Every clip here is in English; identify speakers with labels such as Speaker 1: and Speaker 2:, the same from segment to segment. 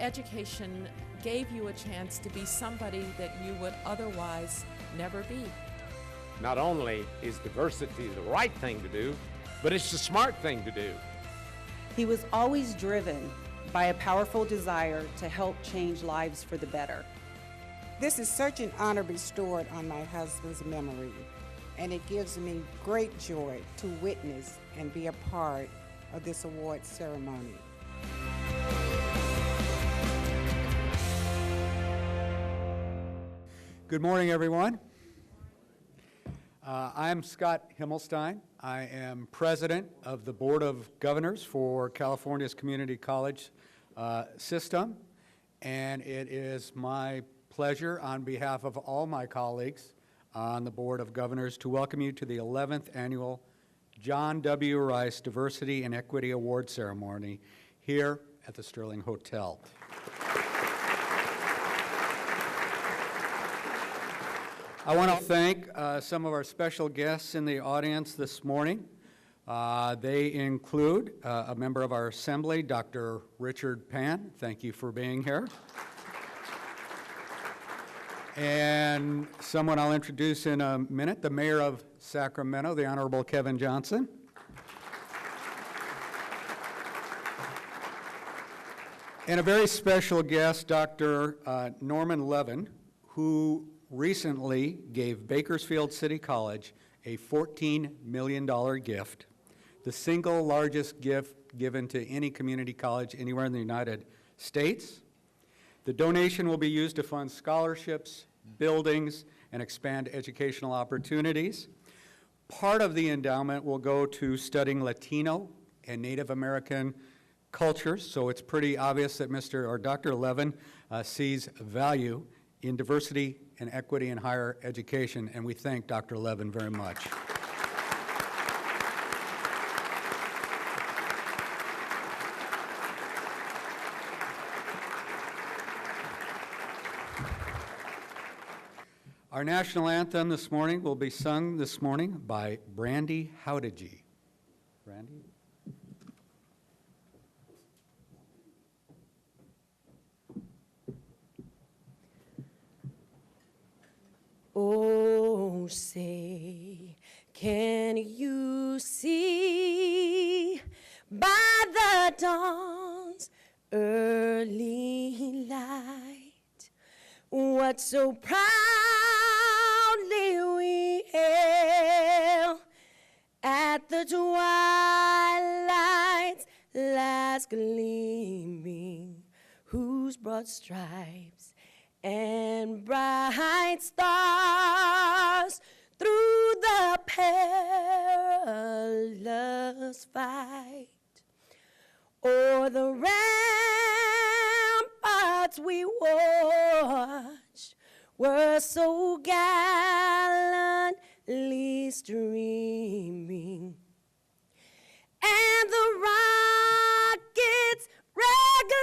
Speaker 1: education gave you a chance to be somebody that you would otherwise never be.
Speaker 2: Not only is diversity the right thing to do, but it's the smart thing to do.
Speaker 3: He was always driven by a powerful desire to help change lives for the better.
Speaker 4: This is such an honor bestowed on my husband's memory, and it gives me great joy to witness and be a part of this award ceremony.
Speaker 5: Good morning, everyone. I'm Scott Himmelstein. I am president of the Board of Governors for California's community college system, and it is my pleasure on behalf of all my colleagues on the Board of Governors to welcome you to the 11th annual John W. Rice Diversity and Equity Award Ceremony here at the Sterling Hotel. I want to thank some of our special guests in the audience this morning. They include a member of our Assembly, Dr. Richard Pan. Thank you for being here. And someone I'll introduce in a minute, the Mayor of Sacramento, the Honorable Kevin Johnson. And a very special guest, Dr. Norman Levin, who recently gave Bakersfield City College a $14 million gift, the single largest gift given to any community college anywhere in the United States. The donation will be used to fund scholarships, buildings, and expand educational opportunities. Part of the endowment will go to studying Latino and Native American cultures, so it's pretty obvious that Dr. Levin sees value in diversity and equity in higher education, and we thank Dr. Levin very much. Our national anthem this morning will be sung this morning by Brandy Howdigi. Brandy?
Speaker 6: Oh, say, can you see by the dawn's early light what so proudly we hail at the twilight's last gleaming, whose broad stripes and bright stars through the perilous fight o'er the ramparts we watched were so gallantly streaming, and the rockets regular,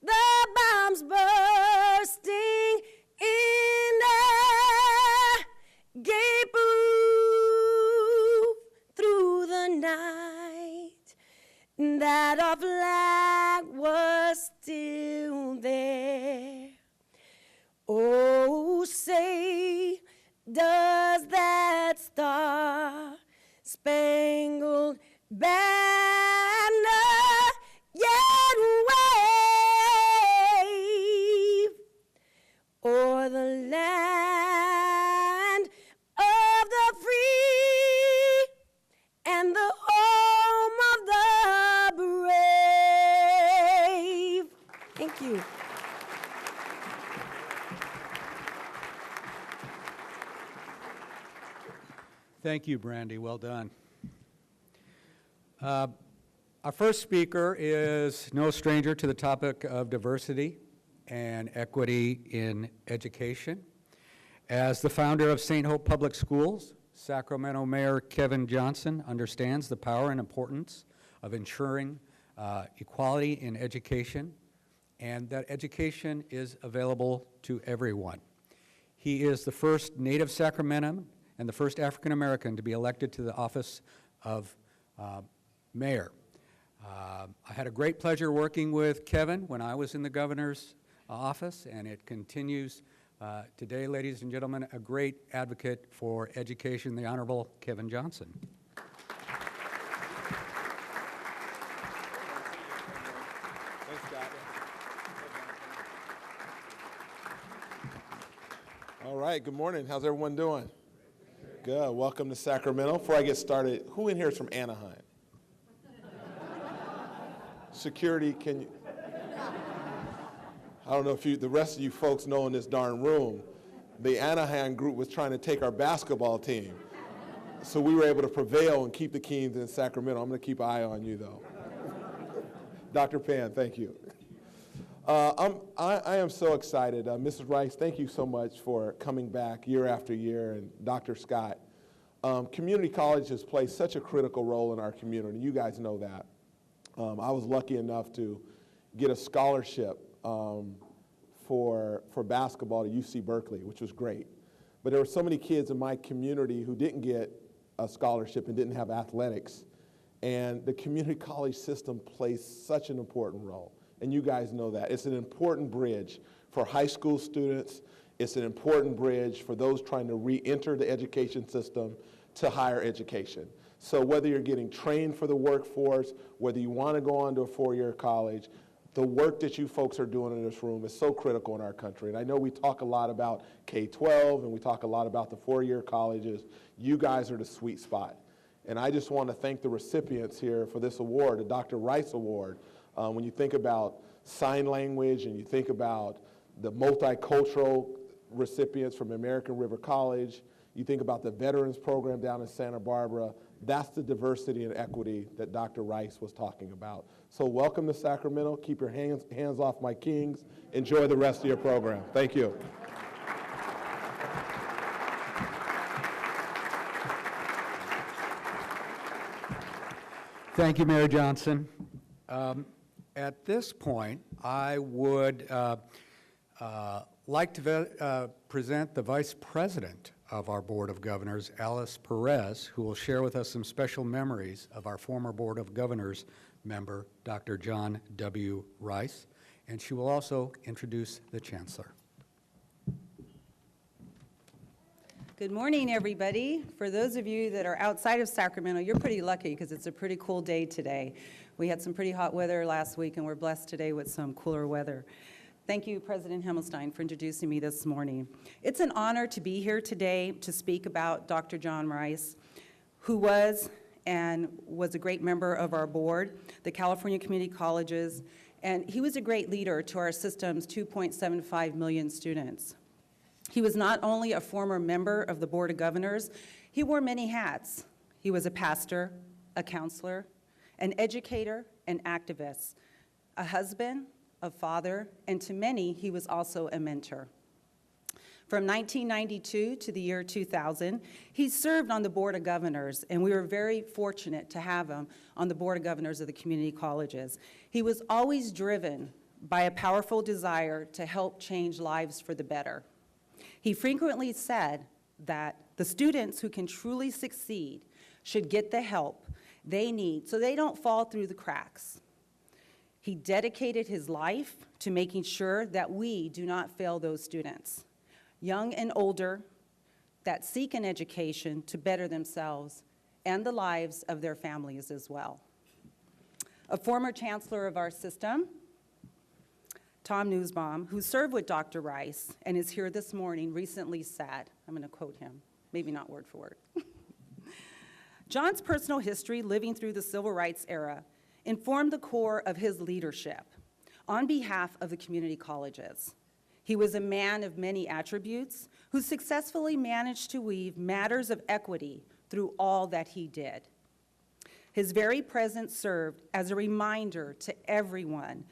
Speaker 6: the bombs bursting in air, gave proof through the night that our flag was still there. Oh, say, does that star-spangled banner yet wave o'er the land of the free and the home of the brave? Thank you.
Speaker 5: Thank you, Brandy. Well done. Our first speaker is no stranger to the topic of diversity and equity in education. As the founder of St. Hope Public Schools, Sacramento Mayor Kevin Johnson understands the power and importance of ensuring equality in education, and that education is available to everyone. He is the first native Sacramentan and the first African American to be elected to the office of mayor. I had a great pleasure working with Kevin when I was in the governor's office, and it continues today, ladies and gentlemen, a great advocate for education, the Honorable Kevin Johnson.
Speaker 7: Thanks, Scott. All right, good morning. How's everyone doing? Good. Welcome to Sacramento. Before I get started, who in here is from Anaheim? Security, can you? I don't know if the rest of you folks know in this darn room, the Anaheim group was trying to take our basketball team. So we were able to prevail and keep the Keens in Sacramento. I'm going to keep an eye on you, though. Dr. Pan, thank you. I am so excited. Mrs. Rice, thank you so much for coming back year after year, and Dr. Scott. Community colleges play such a critical role in our community. You guys know that. I was lucky enough to get a scholarship for basketball to UC Berkeley, which was great. But there were so many kids in my community who didn't get a scholarship and didn't have athletics. And the community college system plays such an important role. And you guys know that. It's an important bridge for high school students. It's an important bridge for those trying to re-enter the education system to higher education. So whether you're getting trained for the workforce, whether you want to go on to a four-year college, the work that you folks are doing in this room is so critical in our country. And I know we talk a lot about K-12 and we talk a lot about the four-year colleges. You guys are the sweet spot. And I just want to thank the recipients here for this award, the Dr. Rice Award. When you think about sign language and you think about the multicultural recipients from American River College, you think about the veterans program down in Santa Barbara, that's the diversity and equity that Dr. Rice was talking about. So welcome to Sacramento. Keep your hands off my Kings. Enjoy the rest of your program. Thank you.
Speaker 5: Thank you, Mayor Johnson. At this point, I would like to present the Vice President of our Board of Governors, Alice Perez, who will share with us some special memories of our former Board of Governors member, Dr. John W. Rice, and she will also introduce the Chancellor.
Speaker 3: Good morning, everybody. For those of you that are outside of Sacramento, you're pretty lucky because it's a pretty cool day today. We had some pretty hot weather last week, and we're blessed today with some cooler weather. Thank you, President Himmelstein, for introducing me this morning. It's an honor to be here today to speak about Dr. John Rice, who was a great member of our board, the California Community Colleges, and he was a great leader to our system's 2.75 million students. He was not only a former member of the Board of Governors, he wore many hats. He was a pastor, a counselor, an educator, an activist, a husband, a father, and to many, he was also a mentor. From 1992 to the year 2000, he served on the Board of Governors, and we were very fortunate to have him on the Board of Governors of the community colleges. He was always driven by a powerful desire to help change lives for the better. He frequently said that the students who can truly succeed should get the help they need so they don't fall through the cracks. He dedicated his life to making sure that we do not fail those students, young and older, that seek an education to better themselves and the lives of their families as well. A former chancellor of our system, Tom Nussbaum, who served with Dr. Rice and is here this morning, recently said, I'm going to quote him, maybe not word for word. John's personal history living through the civil rights era informed the core of his leadership on behalf of the community colleges. He was a man of many attributes who successfully managed to weave matters of equity through all that he did. His very presence served as a reminder to everyone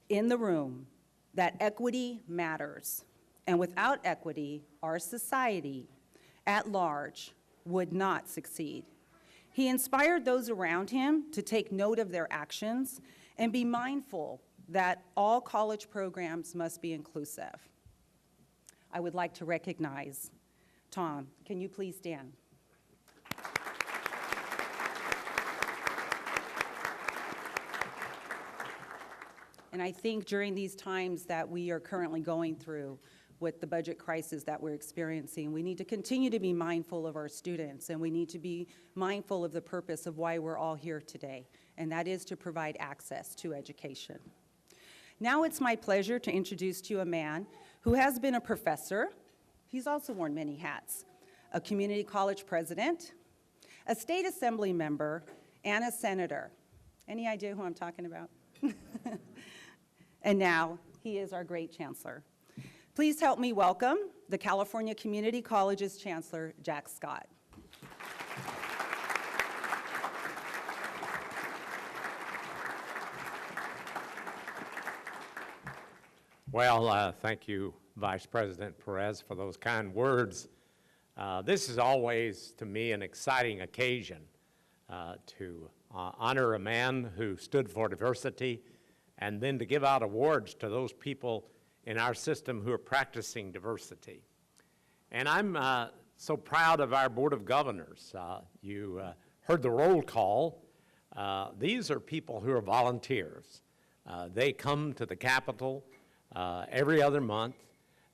Speaker 3: in the room that equity matters, and without equity, our society at large would not succeed. He inspired those around him to take note of their actions and be mindful that all college programs must be inclusive. I would like to recognize Tom. Can you please stand? And I think during these times that we are currently going through with the budget crisis that we're experiencing, we need to continue to be mindful of our students, and we need to be mindful of the purpose of why we're all here today, and that is to provide access to education. Now it's my pleasure to introduce to you a man who has been a professor. He's also worn many hats. A community college president, a state assembly member, and a senator. Any idea who I'm talking about? And now he is our great chancellor. Please help me welcome the California Community College's Chancellor, Jack Scott.
Speaker 2: Well, thank you, Vice President Perez, for those kind words. This is always, to me, an exciting occasion to honor a man who stood for diversity, and then to give out awards to those people in our system who are practicing diversity. And I'm so proud of our Board of Governors. You heard the roll call. These are people who are volunteers. They come to the Capitol every other month.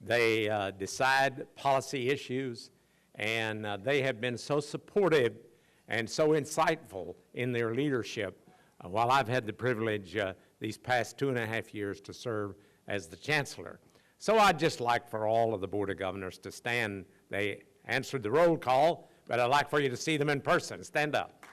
Speaker 2: They decide policy issues, and they have been so supportive and so insightful in their leadership while I've had the privilege these past 2.5 years to serve as the Chancellor. So I'd just like for all of the Board of Governors to stand. They answered the roll call, but I'd like for you to see them in person. Stand up.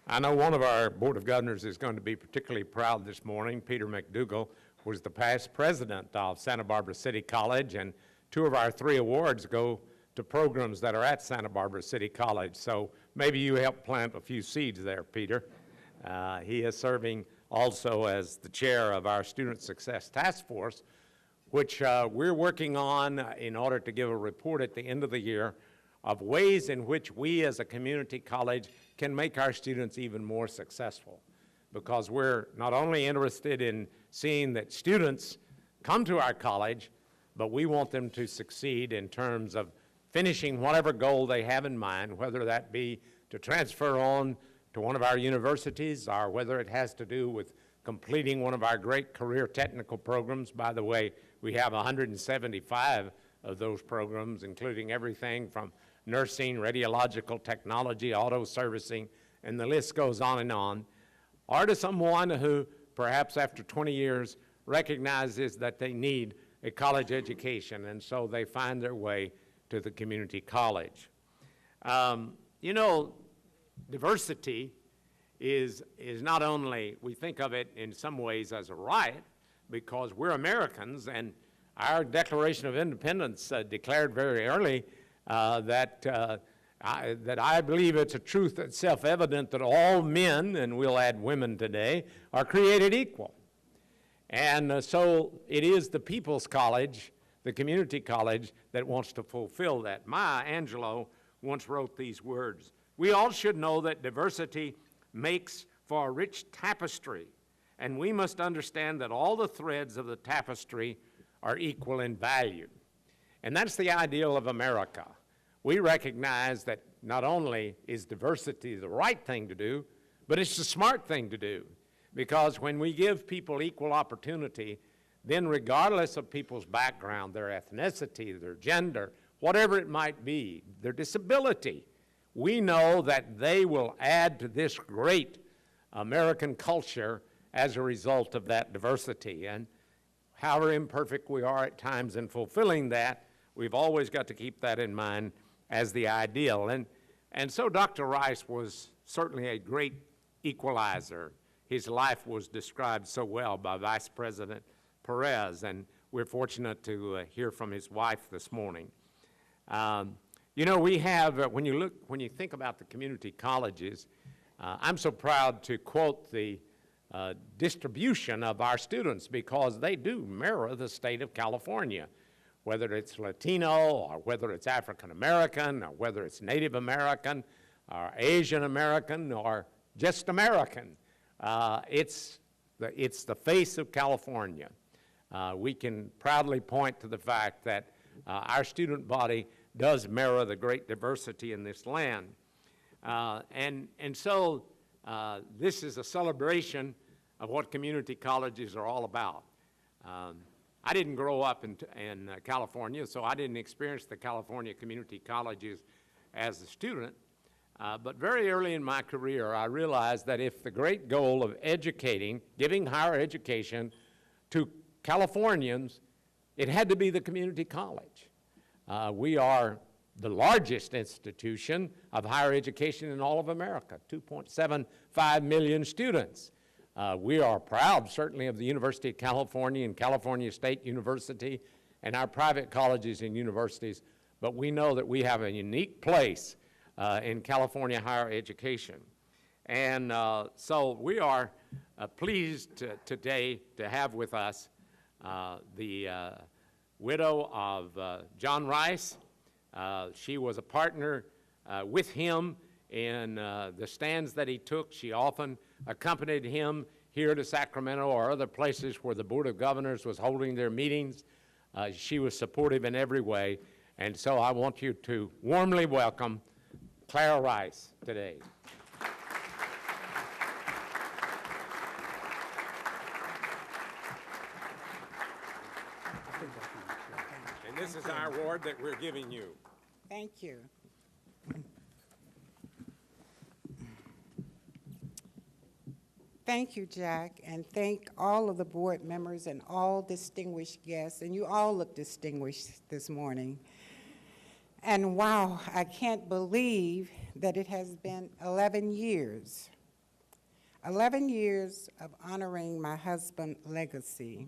Speaker 2: I know one of our Board of Governors is going to be particularly proud this morning. Peter McDougall was the past president of Santa Barbara City College, and 2 of our 3 awards go to programs that are at Santa Barbara City College. So maybe you help plant a few seeds there, Peter. He is serving also as the chair of our Student Success Task Force, which we're working on in order to give a report at the end of the year of ways in which we as a community college can make our students even more successful. Because we're not only interested in seeing that students come to our college, but we want them to succeed in terms of finishing whatever goal they have in mind, whether that be to transfer on to one of our universities or whether it has to do with completing one of our great career technical programs. By the way, we have 175 of those programs, including everything from nursing, radiological technology, auto servicing, and the list goes on, or to someone who perhaps after 20 years recognizes that they need a college education, and so they find their way to the community college. You know, diversity is not only, we think of it in some ways as a right, because we're Americans, and our Declaration of Independence declared very early that I believe it's a truth that's self-evident that all men, and we'll add women today, are created equal. And so it is the People's College, the community college, that wants to fulfill that. Maya Angelou once wrote these words: "We all should know that diversity makes for a rich tapestry, and we must understand that all the threads of the tapestry are equal in value." And that's the ideal of America. We recognize that not only is diversity the right thing to do, but it's the smart thing to do. Because when we give people equal opportunity, then regardless of people's background, their ethnicity, their gender, whatever it might be, their disability, we know that they will add to this great American culture as a result of that diversity. And however imperfect we are at times in fulfilling that, we've always got to keep that in mind as the ideal. And so Dr. Rice was certainly a great equalizer. His life was described so well by Vice President Perez, and we're fortunate to hear from his wife this morning. You know, we have, when you think about the community colleges, I'm so proud to quote the distribution of our students, because they do mirror the state of California, whether it's Latino or whether it's African American or whether it's Native American or Asian American or just American. It's the face of California. We can proudly point to the fact that our student body does mirror the great diversity in this land. So this is a celebration of what community colleges are all about. I didn't grow up in California, so I didn't experience the California community colleges as a student. But very early in my career, I realized that if the great goal of educating, giving higher education to Californians, it had to be the community college. We are the largest institution of higher education in all of America, 2.75 million students. We are proud, certainly, of the University of California and California State University and our private colleges and universities, but we know that we have a unique place in California higher education. And so we are pleased today to have with us the widow of John Rice. She was a partner with him in the stands that he took. She often accompanied him here to Sacramento or other places where the Board of Governors was holding their meetings. She was supportive in every way. And so I want you to warmly welcome Clara Rice today. And this is our award that we're giving you.
Speaker 4: Thank you. Thank you, Jack, and thank all of the board members and all distinguished guests, and you all look distinguished this morning. And wow, I can't believe that it has been 11 years. 11 years of honoring my husband's legacy.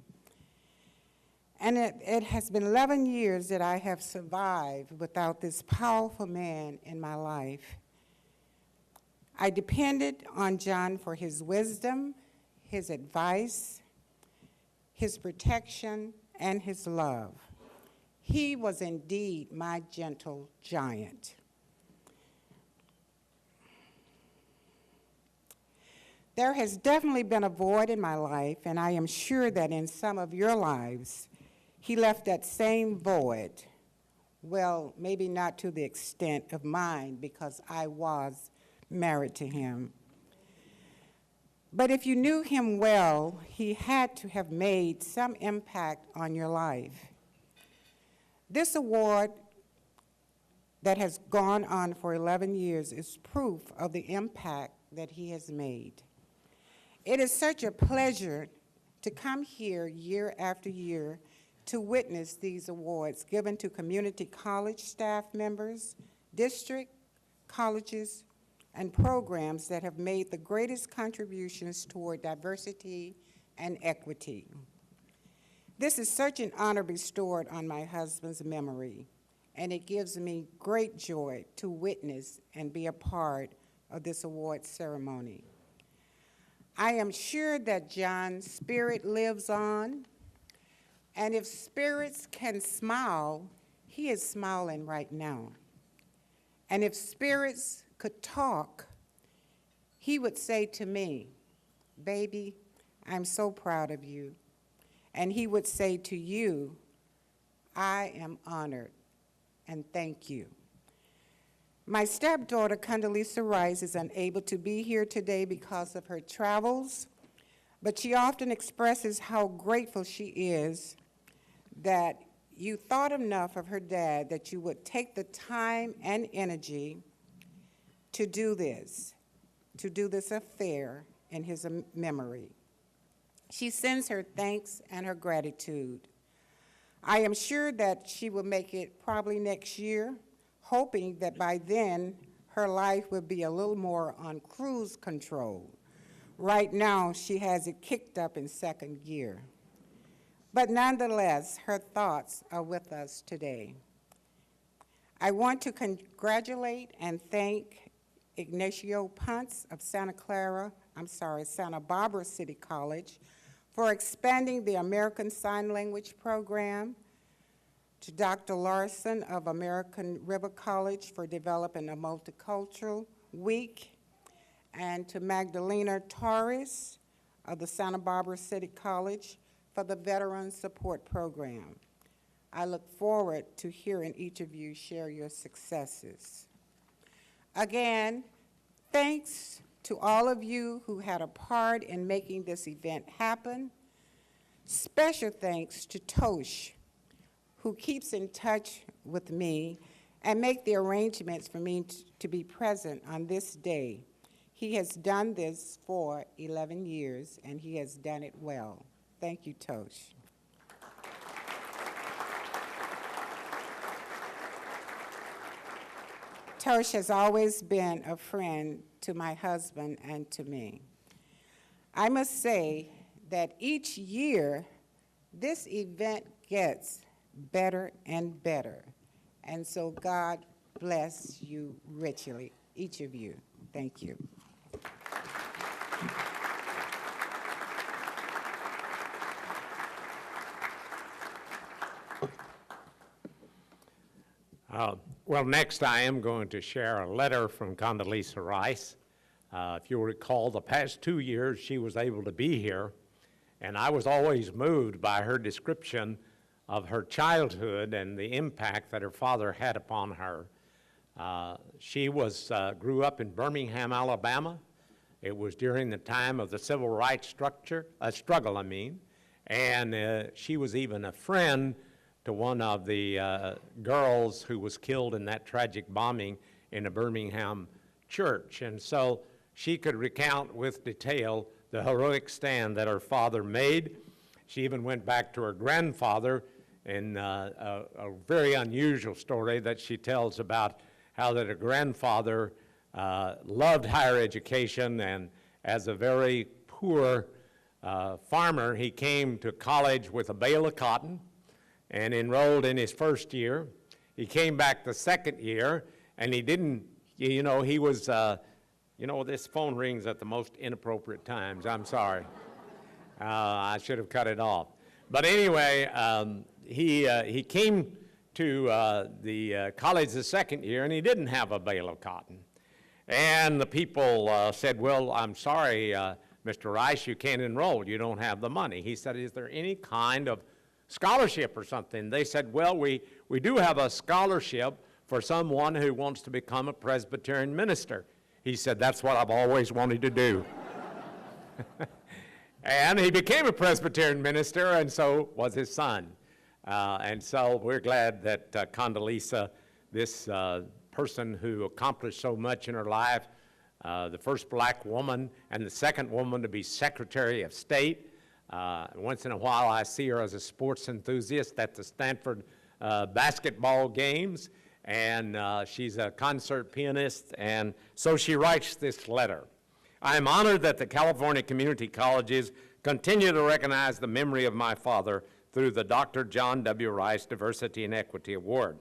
Speaker 4: And it has been 11 years that I have survived without this powerful man in my life. I depended on John for his wisdom, his advice, his protection, and his love. He was indeed my gentle giant. There has definitely been a void in my life, and I am sure that in some of your lives, he left that same void. Well, maybe not to the extent of mine, because I was married to him. But if you knew him well, he had to have made some impact on your life. This award that has gone on for 11 years is proof of the impact that he has made. It is such a pleasure to come here year after year to witness these awards given to community college staff members, district, colleges, and programs that have made the greatest contributions toward diversity and equity. This is such an honor bestowed on my husband's memory, and it gives me great joy to witness and be a part of this award ceremony. I am sure that John's spirit lives on, and if spirits can smile, he is smiling right now. And if spirits could talk, he would say to me, "Baby, I'm so proud of you." And he would say to you, "I am honored, and thank you." My stepdaughter, Condoleezza Rice, is unable to be here today because of her travels, but she often expresses how grateful she is that you thought enough of her dad that you would take the time and energy to do this affair in his memory. She sends her thanks and her gratitude. I am sure that she will make it probably next year, hoping that by then her life will be a little more on cruise control. Right now, she has it kicked up in second gear. But nonetheless, her thoughts are with us today. I want to congratulate and thank Ignacio Ponce of Santa Barbara City College for expanding the American Sign Language program, to Dr. Larson of American River College for developing a multicultural week, and to Magdalena Torres of the Santa Barbara City College for the Veteran Support Program. I look forward to hearing each of you share your successes. Again, thanks to all of you who had a part in making this event happen. Special thanks to Tosh, who keeps in touch with me and make the arrangements for me to be present on this day. He has done this for 11 years, and he has done it well. Thank you, Tosh. Tosh has always been a friend to my husband and to me. I must say that each year, this event gets better and better. And so God bless you richly, each of you. Thank you.
Speaker 2: Well, next I am going to share a letter from Condoleezza Rice. If you'll recall, the past 2 years she was able to be here, and I was always moved by her description of her childhood and the impact that her father had upon her. She grew up in Birmingham, Alabama. It was during the time of the civil rights struggle, and she was even a friend to one of the girls who was killed in that tragic bombing in a Birmingham church. And so she could recount with detail the heroic stand that her father made. She even went back to her grandfather in a very unusual story that she tells about how that her grandfather loved higher education, and as a very poor farmer, he came to college with a bale of cotton and enrolled in his first year. He came back the second year, and he didn't, he was, this phone rings at the most inappropriate times. I'm sorry. I should have cut it off. But anyway, he came to the college the second year, and he didn't have a bale of cotton. And the people said, well, I'm sorry, Mr. Rice, you can't enroll. You don't have the money. He said, is there any kind of scholarship or something? They said, well, we do have a scholarship for someone who wants to become a Presbyterian minister. He said, that's what I've always wanted to do. And he became a Presbyterian minister, and so was his son. And so we're glad that Condoleezza, this person who accomplished so much in her life, the first black woman and the second woman to be Secretary of State. Once in a while I see her as a sports enthusiast at the Stanford basketball games, and she's a concert pianist, and so she writes this letter. I am honored that the California community colleges continue to recognize the memory of my father through the Dr. John W. Rice Diversity and Equity Award.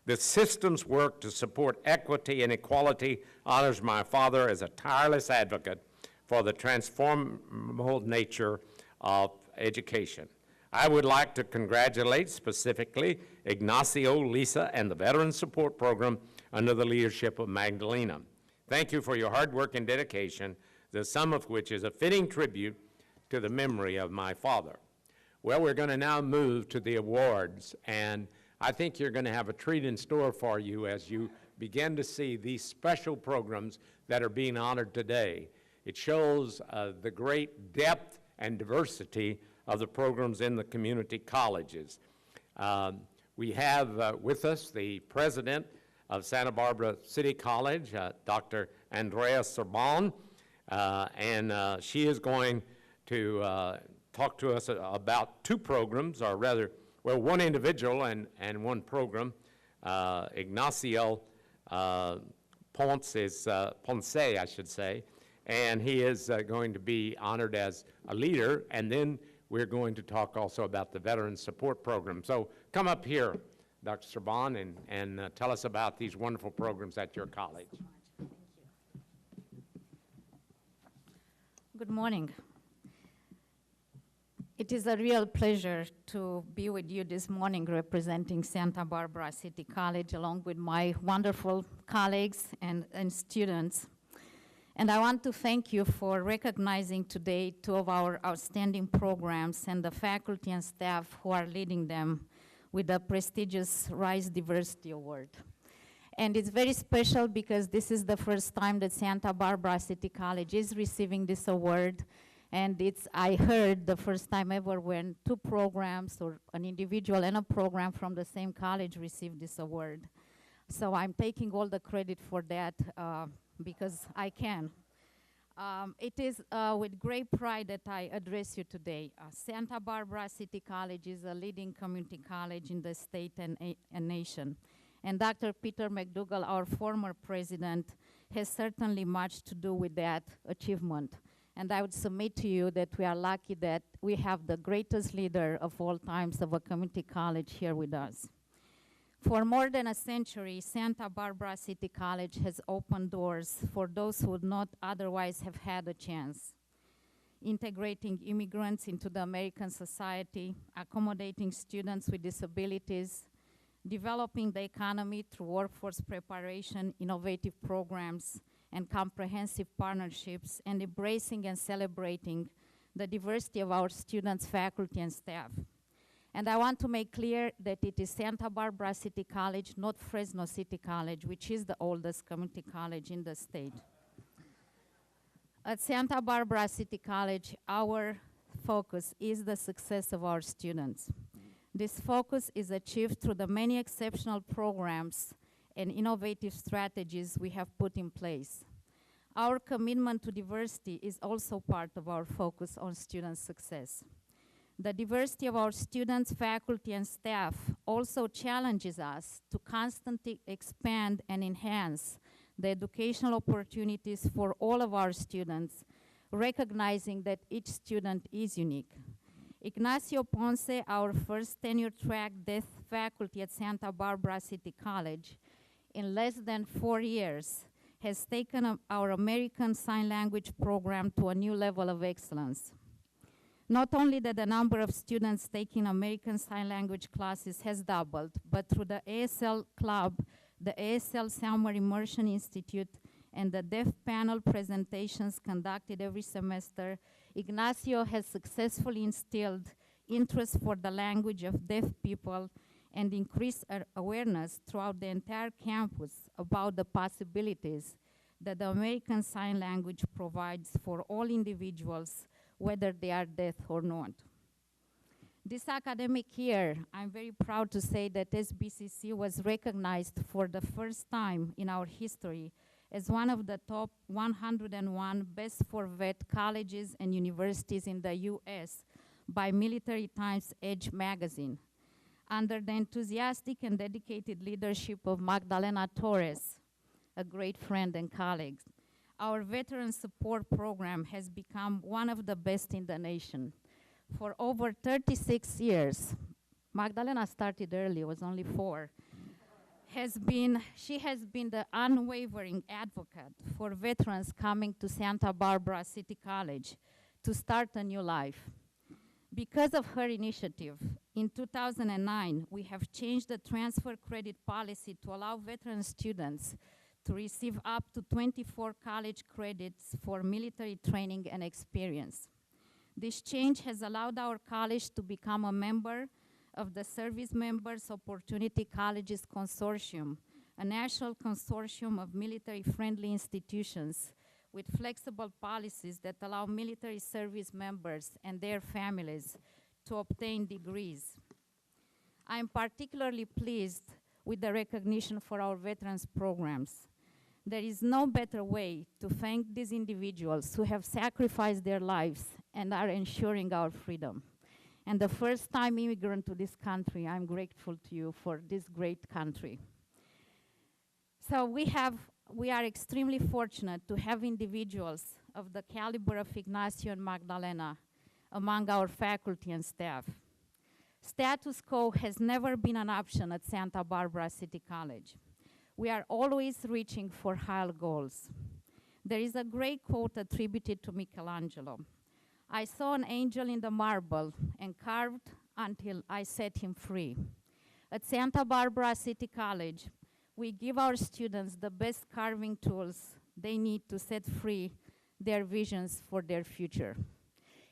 Speaker 2: The system's work to support equity and equality honors my father as a tireless advocate for the transformable nature of education. I would like to congratulate specifically Ignacio, Lisa, and the Veteran Support Program under the leadership of Magdalena. Thank you for your hard work and dedication, the sum of which is a fitting tribute to the memory of my father. Well, we're going to now move to the awards, and I think you're going to have a treat in store for you as you begin to see these special programs that are being honored today. It shows the great depth and diversity of the programs in the community colleges. We have with us the president of Santa Barbara City College, Dr. Andrea Sorbonne, and she is going to talk to us about two programs, or rather, well, one individual and one program. Ignacio Ponce, I should say, and he is going to be honored as a leader, and then we're going to talk also about the Veteran Support Program. So come up here, Dr. Sorbonne, and tell us about these wonderful programs at your college.
Speaker 8: Thank you. Good morning. It is a real pleasure to be with you this morning representing Santa Barbara City College along with my wonderful colleagues and students. And I want to thank you for recognizing today two of our outstanding programs and the faculty and staff who are leading them with the prestigious Rice Diversity Award. And it's very special because this is the first time that Santa Barbara City College is receiving this award. And it's, I heard, the first time ever when two programs, or an individual and a program from the same college, received this award. So I'm taking all the credit for that because I can. It is with great pride that I address you today. Santa Barbara City College is a leading community college in the state and nation. And Dr. Peter McDougall, our former president, has certainly much to do with that achievement. And I would submit to you that we are lucky that we have the greatest leader of all times of a community college here with us. For more than a century, Santa Barbara City College has opened doors for those who would not otherwise have had a chance, integrating immigrants into the American society, accommodating students with disabilities, developing the economy through workforce preparation, innovative programs, and comprehensive partnerships, and embracing and celebrating the diversity of our students, faculty, and staff. And I want to make clear that it is Santa Barbara City College, not Fresno City College, which is the oldest community college in the state. At Santa Barbara City College, our focus is the success of our students. This focus is achieved through the many exceptional programs and innovative strategies we have put in place. Our commitment to diversity is also part of our focus on student success. The diversity of our students, faculty, and staff also challenges us to constantly expand and enhance the educational opportunities for all of our students, recognizing that each student is unique. Ignacio Ponce, our first tenure-track deaf faculty at Santa Barbara City College, in less than 4 years, has taken our American Sign Language program to a new level of excellence. Not only that the number of students taking American Sign Language classes has doubled, but through the ASL Club, the ASL Summer Immersion Institute, and the deaf panel presentations conducted every semester, Ignacio has successfully instilled interest for the language of deaf people and increased awareness throughout the entire campus about the possibilities that the American Sign Language provides for all individuals, whether they are deaf or not. This academic year, I'm very proud to say that SBCC was recognized for the first time in our history as one of the top 101 best for vet colleges and universities in the US by Military Times Edge magazine, under the enthusiastic and dedicated leadership of Magdalena Torres, a great friend and colleague. Our veteran support program has become one of the best in the nation. For over 36 years, Magdalena started early, was only 4, she has been the unwavering advocate for veterans coming to Santa Barbara City College to start a new life. Because of her initiative, in 2009, we have changed the transfer credit policy to allow veteran students to receive up to 24 college credits for military training and experience. This change has allowed our college to become a member of the Service Members Opportunity Colleges Consortium, a national consortium of military-friendly institutions with flexible policies that allow military service members and their families to obtain degrees. I am particularly pleased with the recognition for our veterans programs. There is no better way to thank these individuals who have sacrificed their lives and are ensuring our freedom. And the first-time immigrant to this country, I'm grateful to you for this great country. So we are extremely fortunate to have individuals of the caliber of Ignacio and Magdalena among our faculty and staff. Status quo has never been an option at Santa Barbara City College. We are always reaching for higher goals. There is a great quote attributed to Michelangelo. I saw an angel in the marble and carved until I set him free. At Santa Barbara City College, we give our students the best carving tools they need to set free their visions for their future.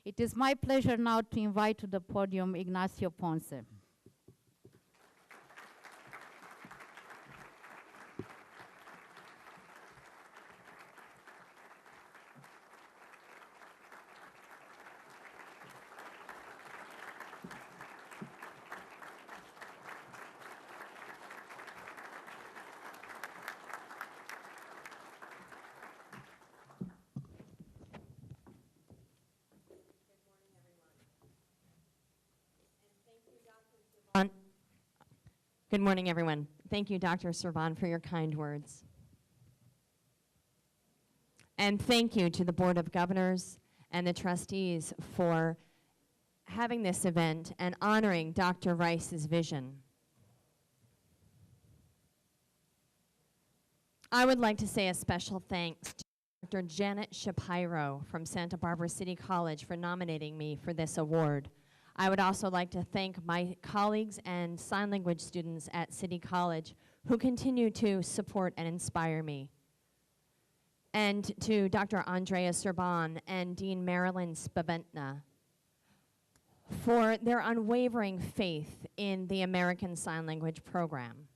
Speaker 8: It is my pleasure now to invite to the podium Ignacio Ponce.
Speaker 9: Good morning, everyone. Thank you, Dr. Servan, for your kind words. And thank you to the Board of Governors and the trustees for having this event and honoring Dr. Rice's vision. I would like to say a special thanks to Dr. Janet Shapiro from Santa Barbara City College for nominating me for this award. I would also like to thank my colleagues and sign language students at City College who continue to support and inspire me. And to Dr. Andrea Serban and Dean Marilyn Spaventna for their unwavering faith in the American Sign Language program.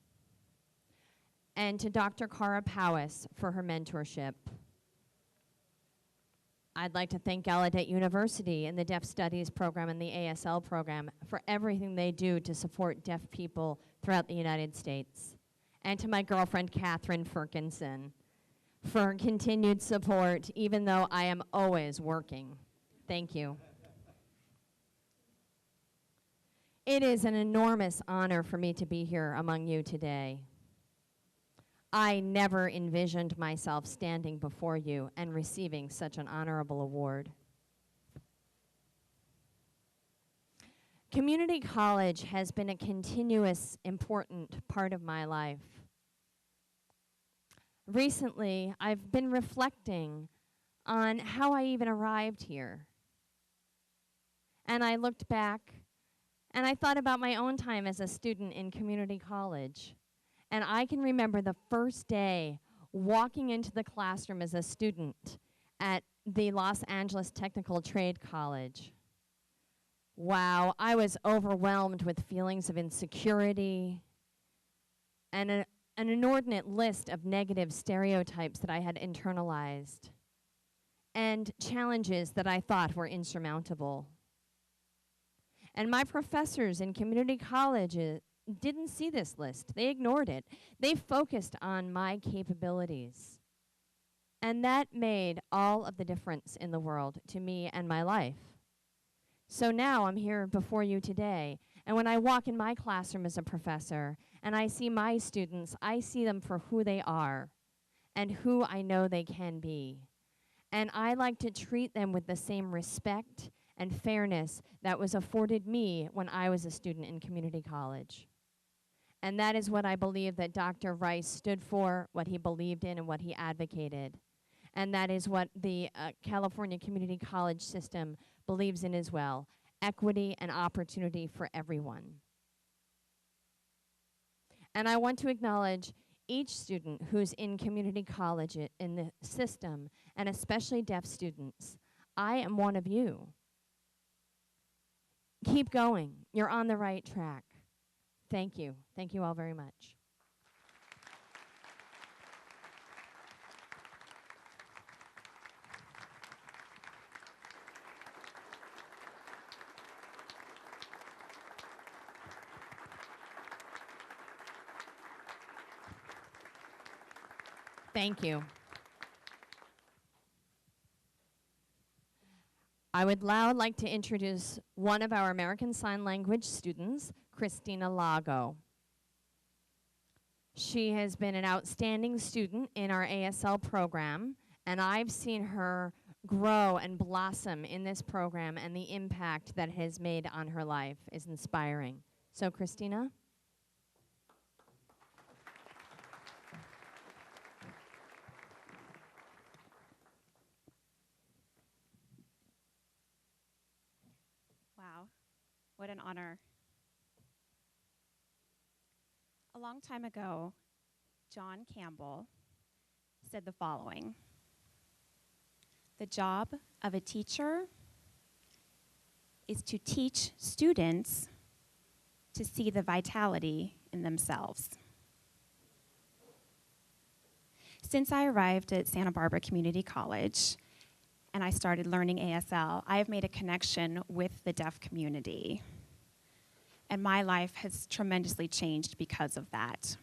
Speaker 9: And to Dr. Cara Powis for her mentorship. I'd like to thank Gallaudet University and the Deaf Studies program and the ASL program for everything they do to support deaf people throughout the United States. And to my girlfriend, Catherine Ferkinson, for continued support, even though I am always working. Thank you. It is an enormous honor for me to be here among you today. I never envisioned myself standing before you and receiving such an honorable award. Community college has been a continuous, important part of my life. Recently, I've been reflecting on how I even arrived here. And I looked back and I thought about my own time as a student in community college. And I can remember the first day walking into the classroom as a student at the Los Angeles Technical Trade College. Wow, I was overwhelmed with feelings of insecurity and an inordinate list of negative stereotypes that I had internalized and challenges that I thought were insurmountable. And my professors in community colleges didn't see this list. They ignored it. They focused on my capabilities. And that made all of the difference in the world to me and my life. So now I'm here before you today, and when I walk in my classroom as a professor and I see my students, I see them for who they are and who I know they can be. And I like to treat them with the same respect and fairness that was afforded me when I was a student in community college. And that is what I believe that Dr. Rice stood for, what he believed in, and what he advocated. And that is what the California Community College system believes in as well, equity and opportunity for everyone. And I want to acknowledge each student who's in community college in the system, and especially deaf students. I am one of you. Keep going. You're on the right track. Thank you. Thank you all very much. Thank you. I would now like to introduce one of our American Sign Language students, Christina Lago. She has been an outstanding student in our ASL program, and I've seen her grow and blossom in this program, and the impact that it has made on her life is inspiring. So, Christina?
Speaker 10: Wow, what an honor. A long time ago, John Campbell said the following: "The job of a teacher is to teach students to see the vitality in themselves." Since I arrived at Santa Barbara Community College and I started learning ASL, I have made a connection with the deaf community. And my life has tremendously changed because of that.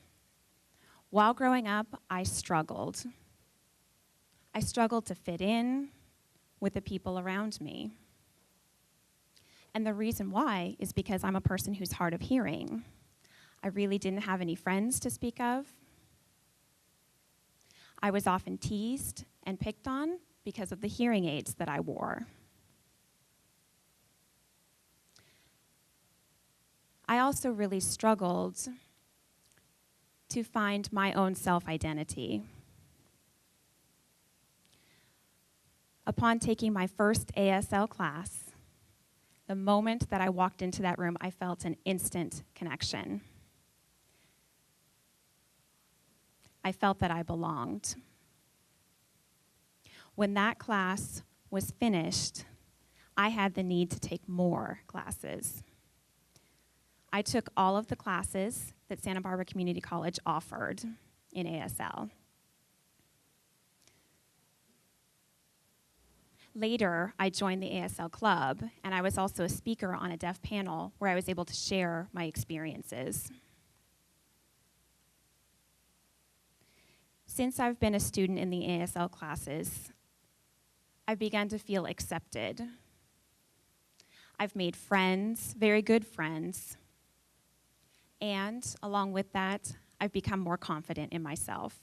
Speaker 10: While growing up, I struggled. I struggled to fit in with the people around me. And the reason why is because I'm a person who's hard of hearing. I really didn't have any friends to speak of. I was often teased and picked on because of the hearing aids that I wore. I also really struggled to find my own self-identity. Upon taking my first ASL class, the moment that I walked into that room, I felt an instant connection. I felt that I belonged. When that class was finished, I had the need to take more classes. I took all of the classes that Santa Barbara Community College offered in ASL. Later, I joined the ASL Club, and I was also a speaker on a deaf panel where I was able to share my experiences. Since I've been a student in the ASL classes, I've begun to feel accepted. I've made friends, very good friends, and along with that, I've become more confident in myself.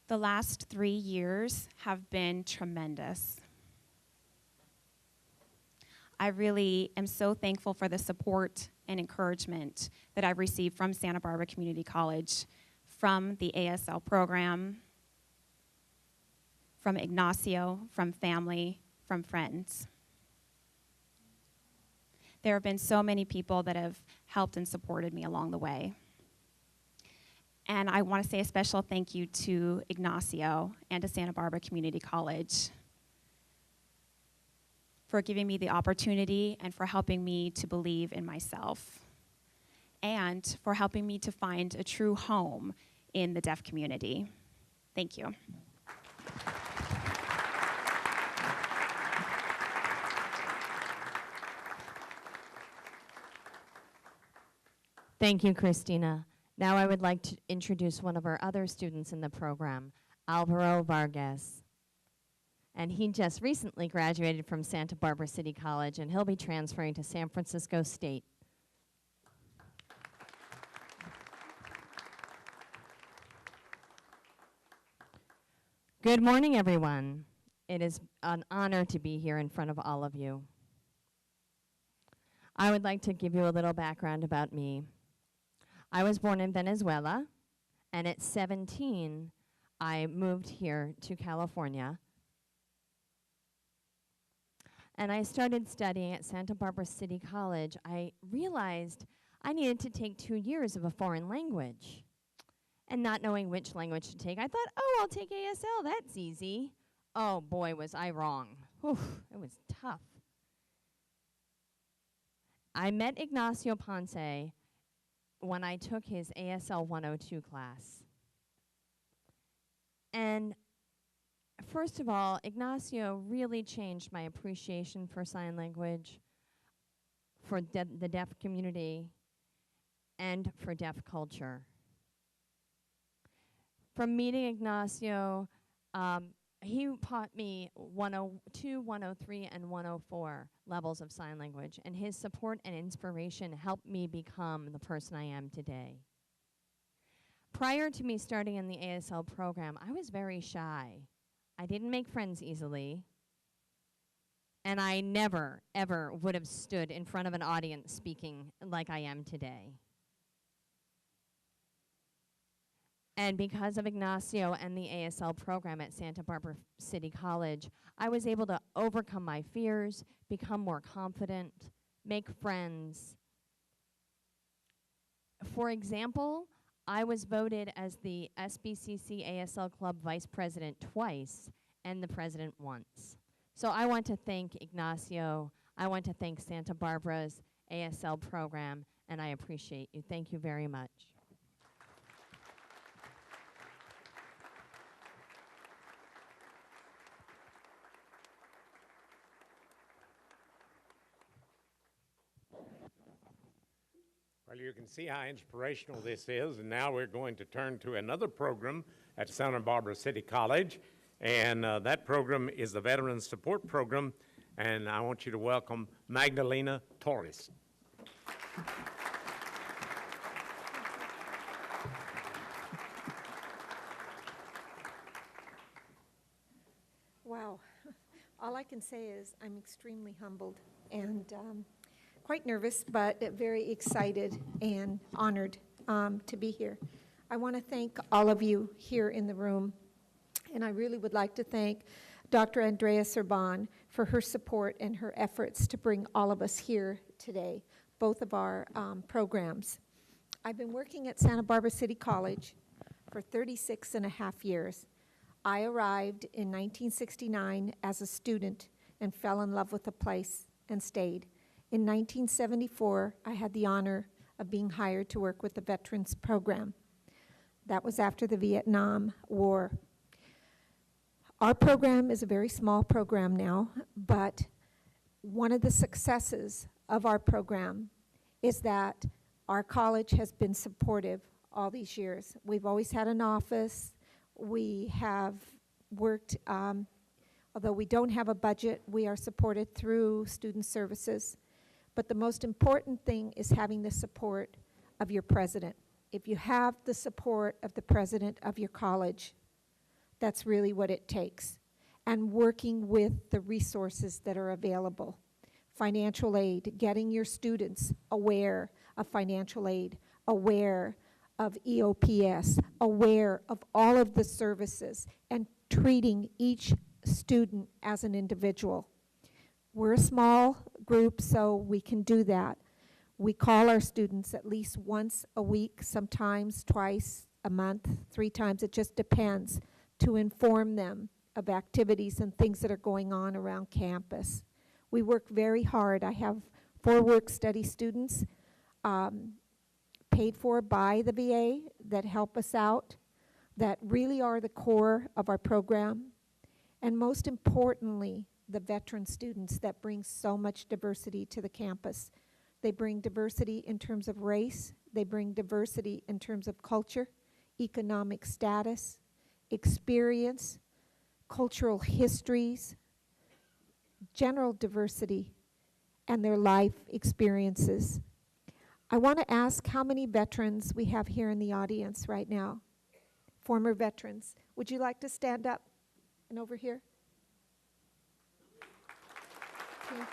Speaker 10: The last 3 years have been tremendous. I really am so thankful for the support and encouragement that I've received from Santa Barbara Community College, from the ASL program, from Ignacio, from family, from friends. There have been so many people that have helped and supported me along the way. And I want to say a special thank you to Ignacio and to Santa Barbara Community College for giving me the opportunity and for helping me to believe in myself, and for helping me to find a true home in the deaf community. Thank you.
Speaker 9: Thank you, Christina. Now I would like to introduce one of our other students in the program, Alvaro Vargas. And he just recently graduated from Santa Barbara City College, and he'll be transferring to San Francisco State. Good morning, everyone. It is an honor to be here in front of all of you. I would like to give you a little background about me. I was born in Venezuela, and at 17, I moved here to California. And I started studying at Santa Barbara City College. I realized I needed to take 2 years of a foreign language. And not knowing which language to take, I thought, oh, I'll take ASL, that's easy. Oh boy, was I wrong. Whew, it was tough. I met Ignacio Ponce when I took his ASL 102 class. And first of all, Ignacio really changed my appreciation for sign language, for the deaf community, and for deaf culture. From meeting Ignacio, he taught me 102, 103, and 104 levels of sign language, and his support and inspiration helped me become the person I am today. Prior to me starting in the ASL program, I was very shy. I didn't make friends easily, and I never, ever would have stood in front of an audience speaking like I am today. And because of Ignacio and the ASL program at Santa Barbara City College, I was able to overcome my fears, become more confident, make friends. For example, I was voted as the SBCC ASL Club Vice President twice and the President once. So I want to thank Ignacio, I want to thank Santa Barbara's ASL program, and I appreciate you. Thank you very much.
Speaker 2: Well, you can see how inspirational this is, and now we're going to turn to another program at Santa Barbara City College, and that program is the Veterans Support Program, and I want you to welcome Magdalena Torres.
Speaker 11: all I can say is I'm extremely humbled and quite nervous, but very excited and honored to be here. I want to thank all of you here in the room, and I really would like to thank Dr. Andrea Serban for her support and her efforts to bring all of us here today, both of our programs. I've been working at Santa Barbara City College for 36 and a half years. I arrived in 1969 as a student and fell in love with the place and stayed. In 1974, I had the honor of being hired to work with the Veterans Program. That was after the Vietnam War. Our program is a very small program now, but one of the successes of our program is that our college has been supportive all these years. We've always had an office. We have worked, although we don't have a budget, we are supported through student services. But the most important thing is having the support of your president. If you have the support of the president of your college, that's really what it takes. And working with the resources that are available. Financial aid, getting your students aware of financial aid, aware of EOPS, aware of all of the services, and treating each student as an individual. We're a small group, so we can do that. We call our students at least once a week, sometimes twice a month, 3 times, it just depends, to inform them of activities and things that are going on around campus. We work very hard. I have 4 work-study students paid for by the VA that help us out, that really are the core of our program. And most importantly, the veteran students that bring so much diversity to the campus. They bring diversity in terms of race. They bring diversity in terms of culture, economic status, experience, cultural histories, general diversity, and their life experiences. I want to ask how many veterans we have here in the audience right now. Former veterans. Would you like to stand up and over here? Okay.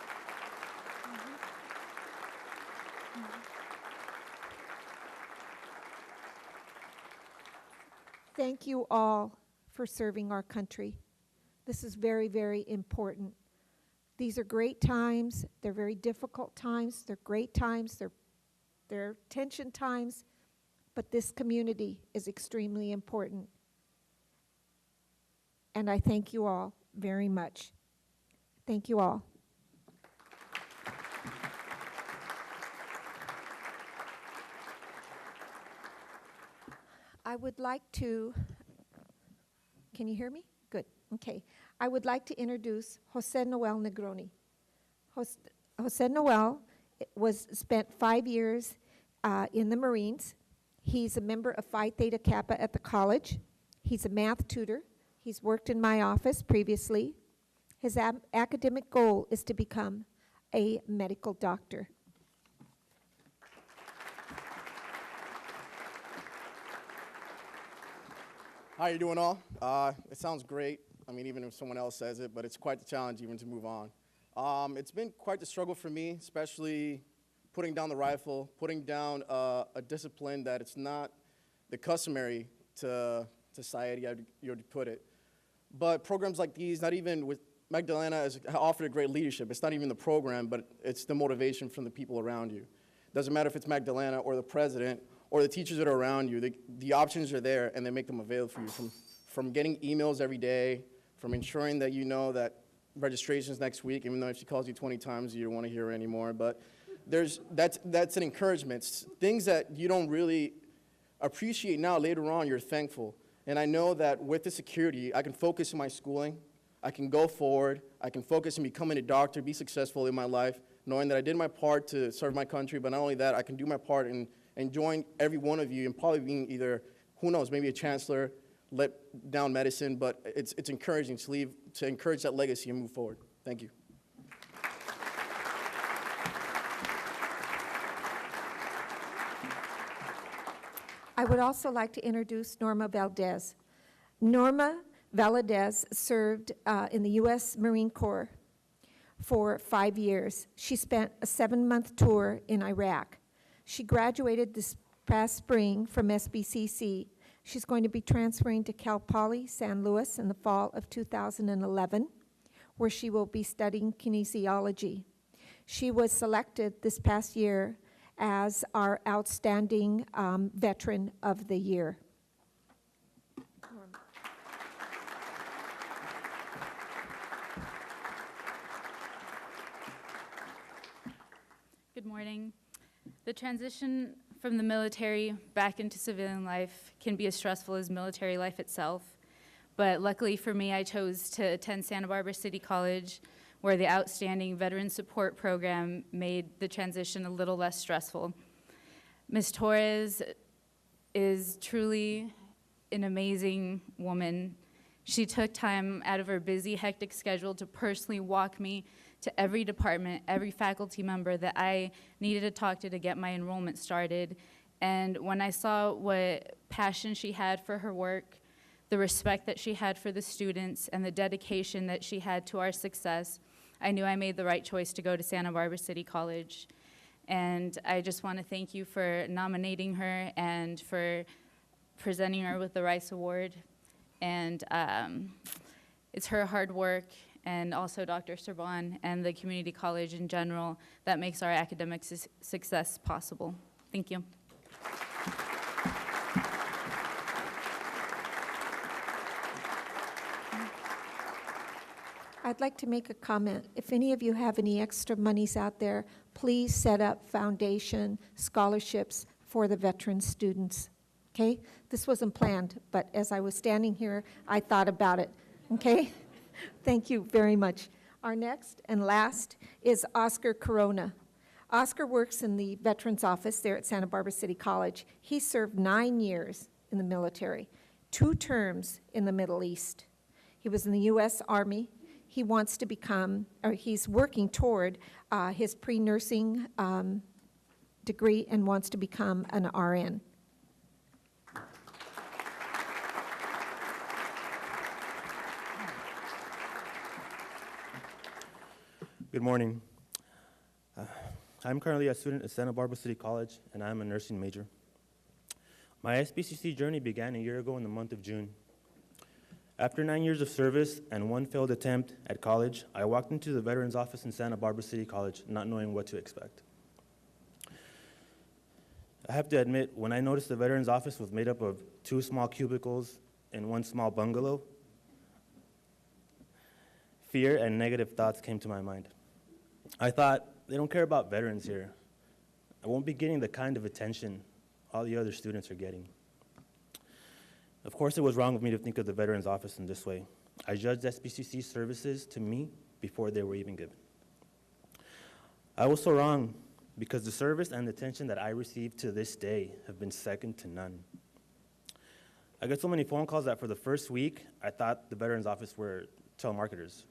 Speaker 11: Thank you all for serving our country. This is very, very important. These are great times. They're very difficult times. They're great times. They're tension times. But this community is extremely important. And I thank you all very much. Thank you all. I would like to, can you hear me? Good, okay. I would like to introduce Jose Noel Negroni. Jose Noel spent 5 years in the Marines. He's a member of Phi Theta Kappa at the college. He's a math tutor. He's worked in my office previously. His academic goal is to become a medical doctor.
Speaker 12: How you doing all? It sounds great. I mean, even if someone else says it, but it's quite the challenge even to move on. It's been quite the struggle for me, especially putting down the rifle, putting down a discipline that it's not the customary to society, you would put it. But programs like these, not even with Magdalena, has offered a great leadership. It's not even the program, but it's the motivation from the people around you. Doesn't matter if it's Magdalena or the president or the teachers that are around you, the options are there and they make them available for you. From getting emails every day, from ensuring that you know that registration's next week, even though if she calls you 20 times, you don't want to hear her anymore. But that's an encouragement. Things that you don't really appreciate now, later on, you're thankful. And I know that with the security, I can focus on my schooling, I can go forward, I can focus on becoming a doctor, be successful in my life, knowing that I did my part to serve my country, but not only that, I can do my part in join every one of you and probably being either, who knows, maybe a chancellor, let down medicine, but it's encouraging to encourage that legacy and move forward. Thank you.
Speaker 11: I would also like to introduce Norma Valdez. Norma Valadez served in the U.S. Marine Corps for 5 years. She spent a 7-month tour in Iraq. She graduated this past spring from SBCC. She's going to be transferring to Cal Poly San Luis in the fall of 2011, where she will be studying kinesiology. She was selected this past year as our Outstanding Veteran of the Year.
Speaker 13: Good morning. The transition from the military back into civilian life can be as stressful as military life itself. But luckily for me, I chose to attend Santa Barbara City College, where the Outstanding Veteran Support Program made the transition a little less stressful. Ms. Torres is truly an amazing woman. She took time out of her busy, hectic schedule to personally walk me to every department, every faculty member that I needed to talk to get my enrollment started. And when I saw what passion she had for her work, the respect that she had for the students, and the dedication that she had to our success, I knew I made the right choice to go to Santa Barbara City College. And I just want to thank you for nominating her and for presenting her with the Rice Award. And it's her hard work, and also Dr. Serban and the community college in general, that makes our academic success possible. Thank you.
Speaker 11: I'd like to make a comment. If any of you have any extra monies out there, please set up foundation scholarships for the veteran students, okay? This wasn't planned, but as I was standing here, I thought about it, okay? Thank you very much. Our next and last is Oscar Corona. Oscar works in the Veterans Office there at Santa Barbara City College. He served 9 years in the military, 2 terms in the Middle East. He was in the U.S. Army. He wants to become, or he's working toward his pre-nursing degree and wants to become an RN.
Speaker 14: Good morning. I'm currently a student at Santa Barbara City College, and I'm a nursing major. My SBCC journey began a year ago in the month of June. After 9 years of service and 1 failed attempt at college, I walked into the Veterans Office in Santa Barbara City College, not knowing what to expect. I have to admit, when I noticed the Veterans Office was made up of 2 small cubicles and 1 small bungalow, fear and negative thoughts came to my mind. I thought, they don't care about veterans here. I won't be getting the kind of attention all the other students are getting. Of course, it was wrong of me to think of the Veterans Office in this way. I judged SBCC services to me before they were even given. I was so wrong because the service and the attention that I received to this day have been second to none. I got so many phone calls that for the first week, I thought the Veterans Office were telemarketers.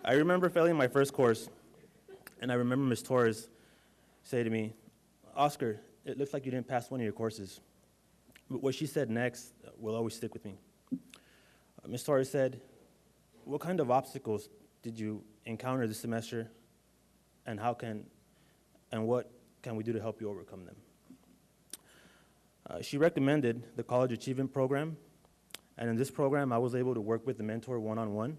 Speaker 14: I remember failing my first course, and I remember Ms. Torres say to me, "Oscar, it looks like you didn't pass one of your courses." But what she said next will always stick with me. Ms. Torres said, "What kind of obstacles did you encounter this semester, and what can we do to help you overcome them?" She recommended the College Achievement Program, and in this program, I was able to work with the mentor one-on-one.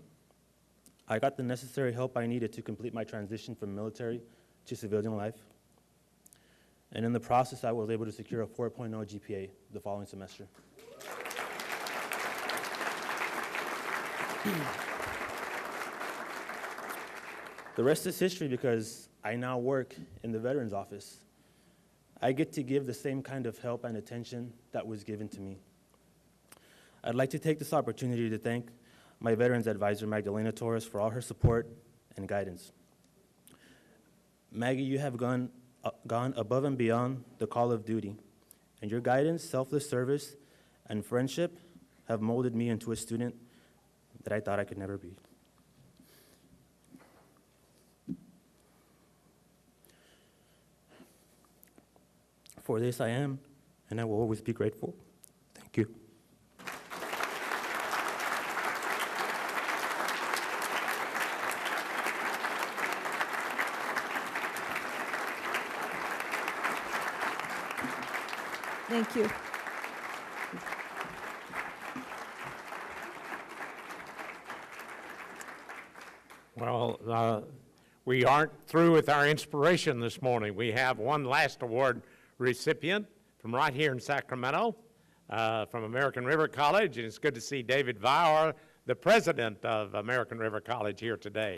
Speaker 14: I got the necessary help I needed to complete my transition from military to civilian life. And in the process, I was able to secure a 4.0 GPA the following semester. The rest is history because I now work in the Veterans Office. I get to give the same kind of help and attention that was given to me. I'd like to take this opportunity to thank my Veterans Advisor, Magdalena Torres, for all her support and guidance. Maggie, you have gone above and beyond the call of duty, and your guidance, selfless service, and friendship have molded me into a student that I thought I could never be. For this I am, and I will always be grateful. Thank you. Thank you.
Speaker 11: Thank you.
Speaker 2: Well, we aren't through with our inspiration this morning. We have one last award recipient from right here in Sacramento, from American River College, and it's good to see David Vior, the president of American River College, here today.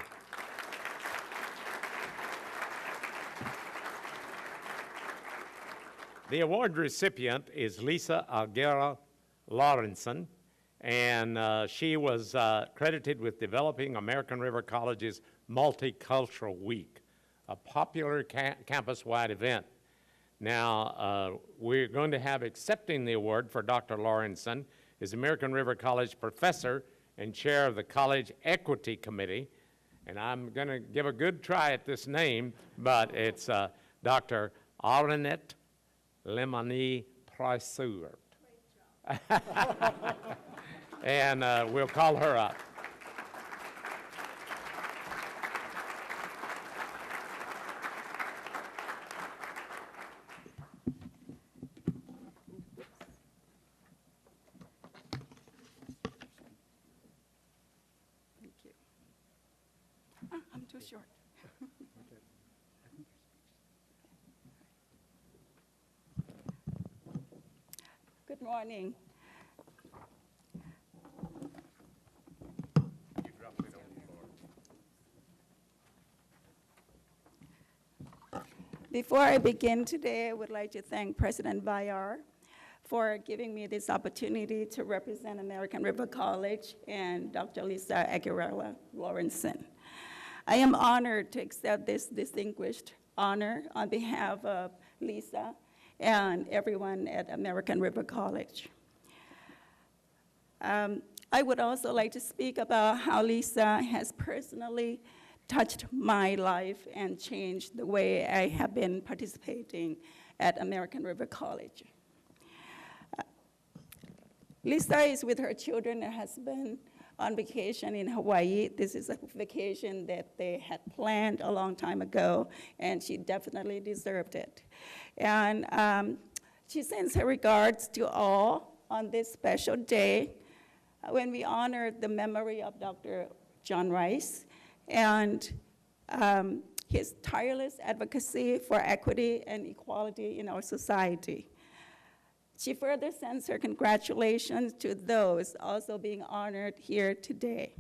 Speaker 2: The award recipient is Lisa Aguirre Lawrenson, and she was credited with developing American River College's Multicultural Week, a popular campus-wide event. Now, we're going to have accepting the award for Dr. Lawrenson is American River College professor and chair of the College Equity Committee, and I'm going to give a good try at this name, but it's Dr. Aranette Lemani Prysurt. And we'll call her up.
Speaker 15: Thank you. I'm too short. Good morning. Before I begin today, I would like to thank President Vior for giving me this opportunity to represent American River College and Dr. Lisa Aguirre Lawrenson. I am honored to accept this distinguished honor on behalf of Lisa and everyone at American River College. I would also like to speak about how Lisa has personally touched my life and changed the way I have been participating at American River College. Lisa is with her children and husband on vacation in Hawaii. This is a vacation that they had planned a long time ago, and she definitely deserved it. And she sends her regards to all on this special day when we honor the memory of Dr. John Rice and his tireless advocacy for equity and equality in our society. She further sends her congratulations to those also being honored here today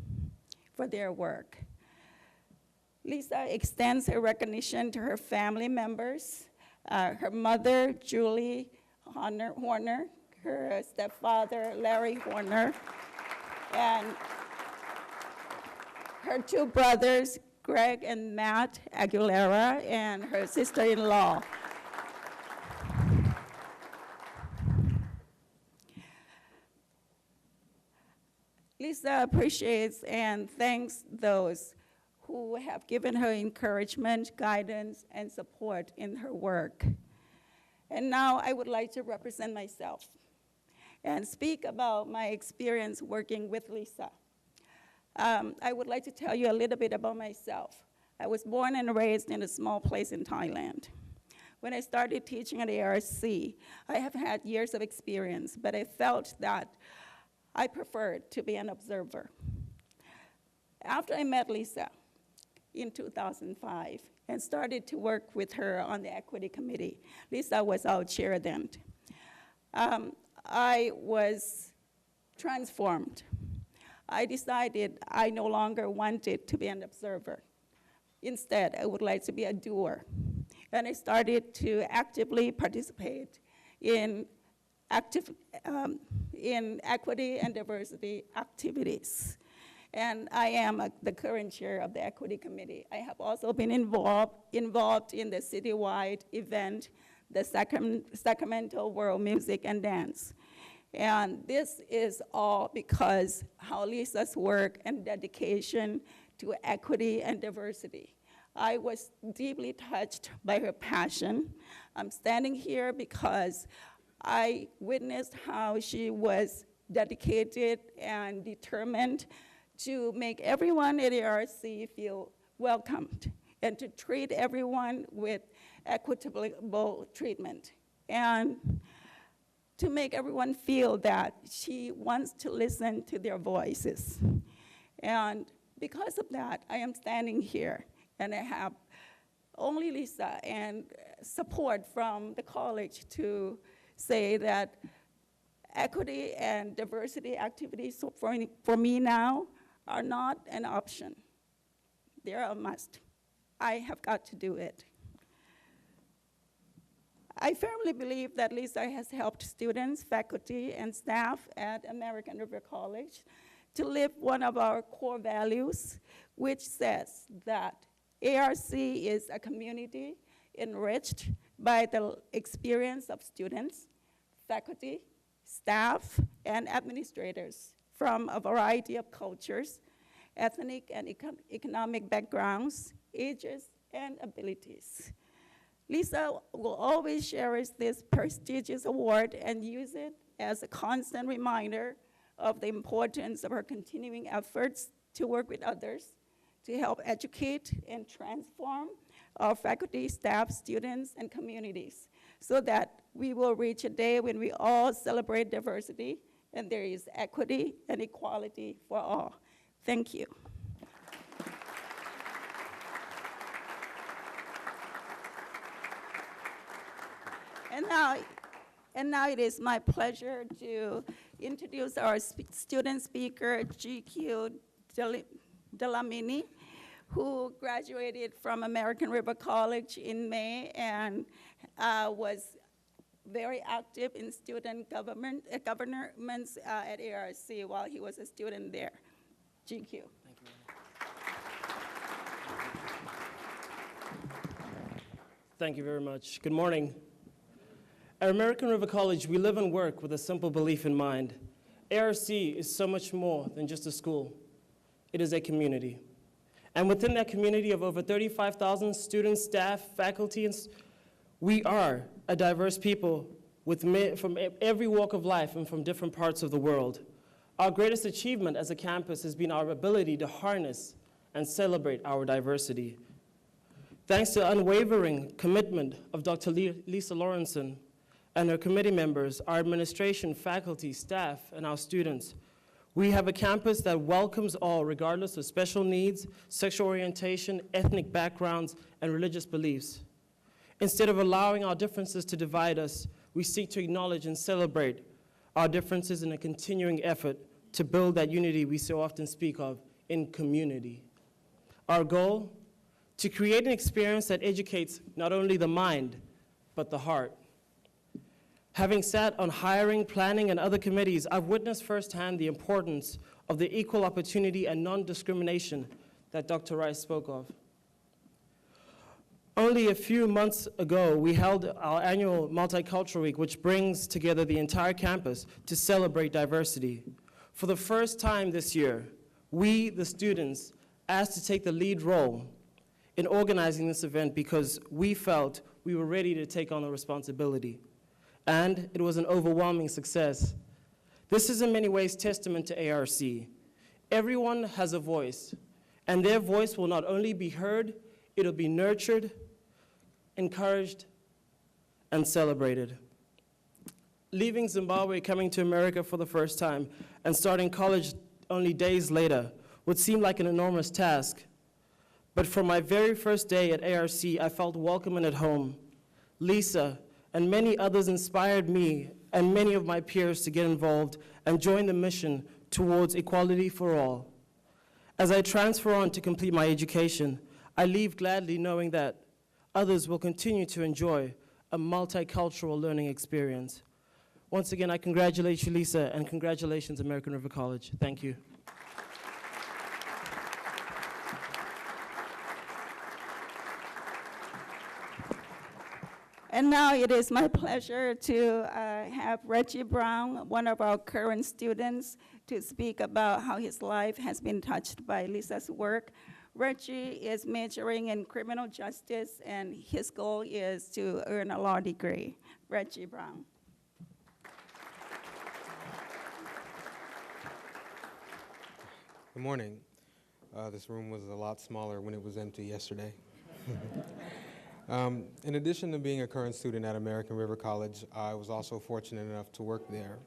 Speaker 15: for their work. Lisa extends her recognition to her family members, her mother, Julie Horner, her stepfather, Larry Horner, and her two brothers, Greg and Matt Aguilera, and her sister-in-law. Lisa appreciates and thanks those who have given her encouragement, guidance, and support in her work. And now I would like to represent myself and speak about my experience working with Lisa. I would like to tell you a little bit about myself. I was born and raised in a small place in Thailand. When I started teaching at ARC, I have had years of experience, but I felt that I preferred to be an observer. After I met Lisa in 2005 and started to work with her on the Equity Committee, Lisa was our chair then, I was transformed. I decided I no longer wanted to be an observer. Instead, I would like to be a doer. And I started to actively participate in equity and diversity activities. And I am the current chair of the Equity Committee. I have also been involved in the citywide event, the Sacramento World Music and Dance. And this is all because how Lisa's work and dedication to equity and diversity. I was deeply touched by her passion. I'm standing here because I witnessed how she was dedicated and determined to make everyone at ARC feel welcomed and to treat everyone with equitable treatment, and to make everyone feel that she wants to listen to their voices. And because of that, I am standing here, and I have only Lisa and support from the college to say that equity and diversity activities for me now are not an option. They're a must. I have got to do it. I firmly believe that Lisa has helped students, faculty, and staff at American River College to live one of our core values, which says that ARC is a community enriched by the experience of students, faculty, staff, and administrators from a variety of cultures, ethnic and economic backgrounds, ages, and abilities. Lisa will always cherish this prestigious award and use it as a constant reminder of the importance of her continuing efforts to work with others, to help educate and transform our faculty, staff, students, and communities, so that we will reach a day when we all celebrate diversity and there is equity and equality for all. Thank you. And now it is my pleasure to introduce our student speaker, GQ Delamini, who graduated from American River College in May and was very active in student governments at ARC while he was a student there. GQ.
Speaker 16: Thank you. Thank you very much. Good morning. At American River College, we live and work with a simple belief in mind. ARC is so much more than just a school. It is a community. And within that community of over 35,000 students, staff, faculty, we are a diverse people from every walk of life and from different parts of the world. Our greatest achievement as a campus has been our ability to harness and celebrate our diversity. Thanks to the unwavering commitment of Dr. Lisa Lawrenson and her committee members, our administration, faculty, staff, and our students, we have a campus that welcomes all regardless of special needs, sexual orientation, ethnic backgrounds, and religious beliefs. Instead of allowing our differences to divide us, we seek to acknowledge and celebrate our differences in a continuing effort to build that unity we so often speak of in community. Our goal? To create an experience that educates not only the mind, but the heart. Having sat on hiring, planning, and other committees, I've witnessed firsthand the importance of the equal opportunity and non-discrimination that Dr. Rice spoke of. Only a few months ago, we held our annual Multicultural Week, which brings together the entire campus to celebrate diversity. For the first time this year, we, the students, asked to take the lead role in organizing this event because we felt we were ready to take on the responsibility. And it was an overwhelming success. This is in many ways testament to ARC. Everyone has a voice, and their voice will not only be heard, it'll be nurtured, encouraged, and celebrated. Leaving Zimbabwe, coming to America for the first time, and starting college only days later would seem like an enormous task. But from my very first day at ARC, I felt welcome and at home. Lisa and many others inspired me and many of my peers to get involved and join the mission towards equality for all. As I transfer on to complete my education, I leave gladly knowing that others will continue to enjoy a multicultural learning experience. Once again, I congratulate you, Lisa, and congratulations, American River College. Thank you.
Speaker 15: And now it is my pleasure to have Reggie Brown, one of our current students, to speak about how his life has been touched by Lisa's work. Reggie is majoring in criminal justice, and his goal is to earn a law degree. Reggie Brown.
Speaker 17: Good morning. This room was a lot smaller when it was empty yesterday. In addition to being a current student at American River College, I was also fortunate enough to work there.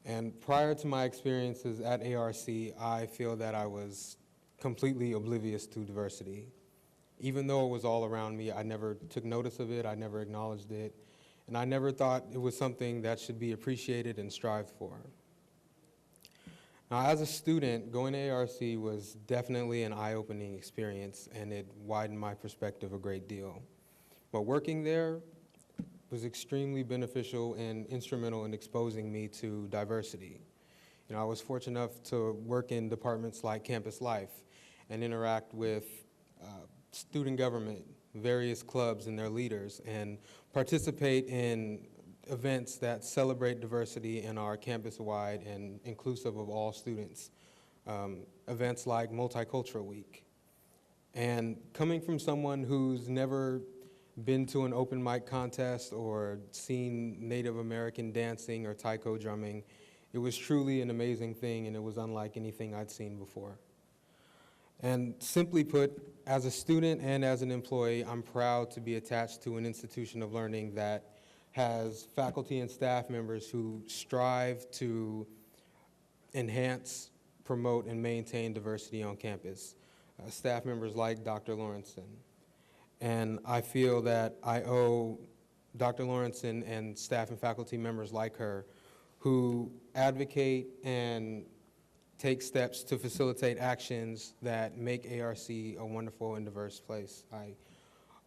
Speaker 17: And prior to my experiences at ARC, I feel that I was completely oblivious to diversity. Even though it was all around me, I never took notice of it, I never acknowledged it, and I never thought it was something that should be appreciated and strived for. Now, as a student, going to ARC was definitely an eye-opening experience, and it widened my perspective a great deal. But working there was extremely beneficial and instrumental in exposing me to diversity. You know, I was fortunate enough to work in departments like campus life and interact with student government, various clubs and their leaders, and participate in events that celebrate diversity and are campus-wide and inclusive of all students. Events like Multicultural Week. And coming from someone who's never been to an open mic contest or seen Native American dancing or taiko drumming, it was truly an amazing thing, and it was unlike anything I'd seen before. And simply put, as a student and as an employee, I'm proud to be attached to an institution of learning that has faculty and staff members who strive to enhance, promote, and maintain diversity on campus. Staff members like Dr. Lawrenson. And I feel that I owe Dr. Lawrenson and staff and faculty members like her who advocate and take steps to facilitate actions that make ARC a wonderful and diverse place. I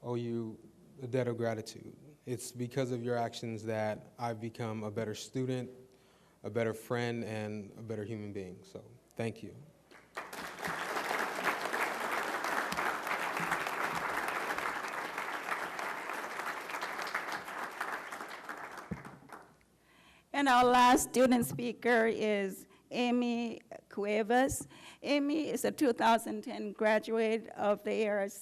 Speaker 17: owe you a debt of gratitude. It's because of your actions that I've become a better student, a better friend, and a better human being. So, thank you.
Speaker 15: And our last student speaker is Amy Cuevas. Amy is a 2010 graduate of the ARC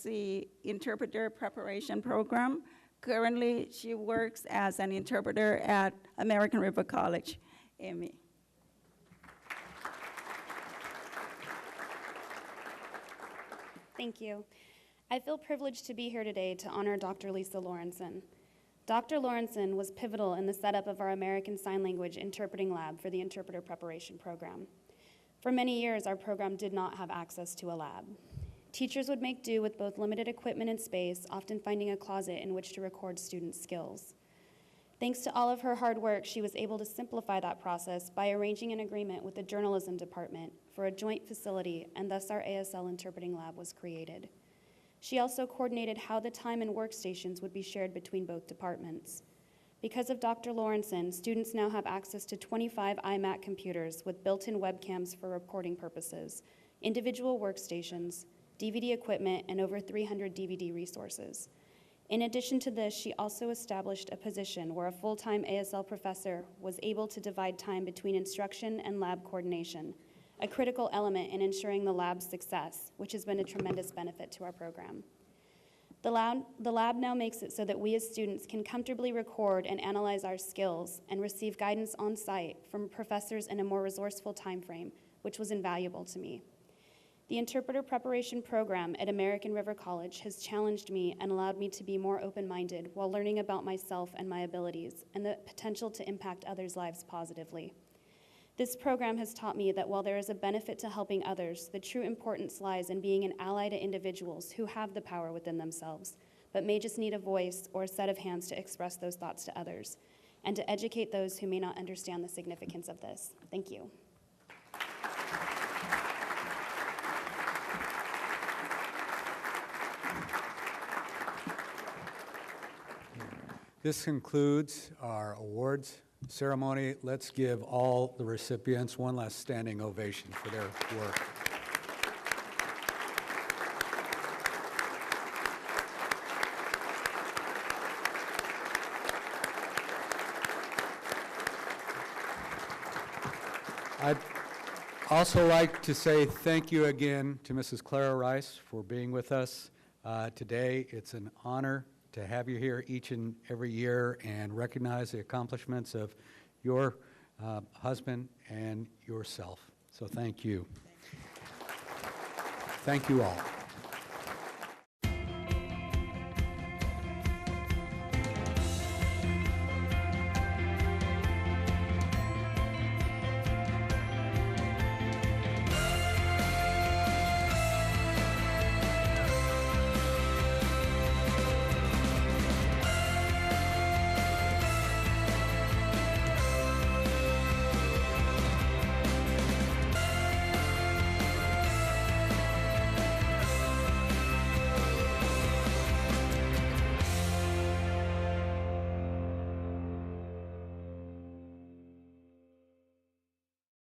Speaker 15: Interpreter Preparation Program. Currently, she works as an interpreter at American River College. Amy.
Speaker 18: Thank you. I feel privileged to be here today to honor Dr. Lisa Lawrenson. Dr. Lawrenson was pivotal in the setup of our American Sign Language Interpreting Lab for the Interpreter Preparation Program. For many years, our program did not have access to a lab. Teachers would make do with both limited equipment and space, often finding a closet in which to record students' skills. Thanks to all of her hard work, she was able to simplify that process by arranging an agreement with the journalism department for a joint facility, and thus our ASL Interpreting Lab was created. She also coordinated how the time and workstations would be shared between both departments. Because of Dr. Lawrenson, students now have access to 25 iMac computers with built-in webcams for reporting purposes, individual workstations, DVD equipment, and over 300 DVD resources. In addition to this, she also established a position where a full-time ASL professor was able to divide time between instruction and lab coordination, a critical element in ensuring the lab's success, which has been a tremendous benefit to our program. The lab now makes it so that we as students can comfortably record and analyze our skills and receive guidance on site from professors in a more resourceful time frame, which was invaluable to me. The interpreter preparation program at American River College has challenged me and allowed me to be more open-minded while learning about myself and my abilities and the potential to impact others' lives positively. This program has taught me that while there is a benefit to helping others, the true importance lies in being an ally to individuals who have the power within themselves, but may just need a voice or a set of hands to express those thoughts to others, and to educate those who may not understand the significance of this. Thank you.
Speaker 5: This concludes our awards ceremony. Let's give all the recipients one last standing ovation for their work. I'd also like to say thank you again to Mrs. Clara Rice for being with us today. It's an honor to have you here each and every year and recognize the accomplishments of your husband and yourself. So thank you. Thank you all.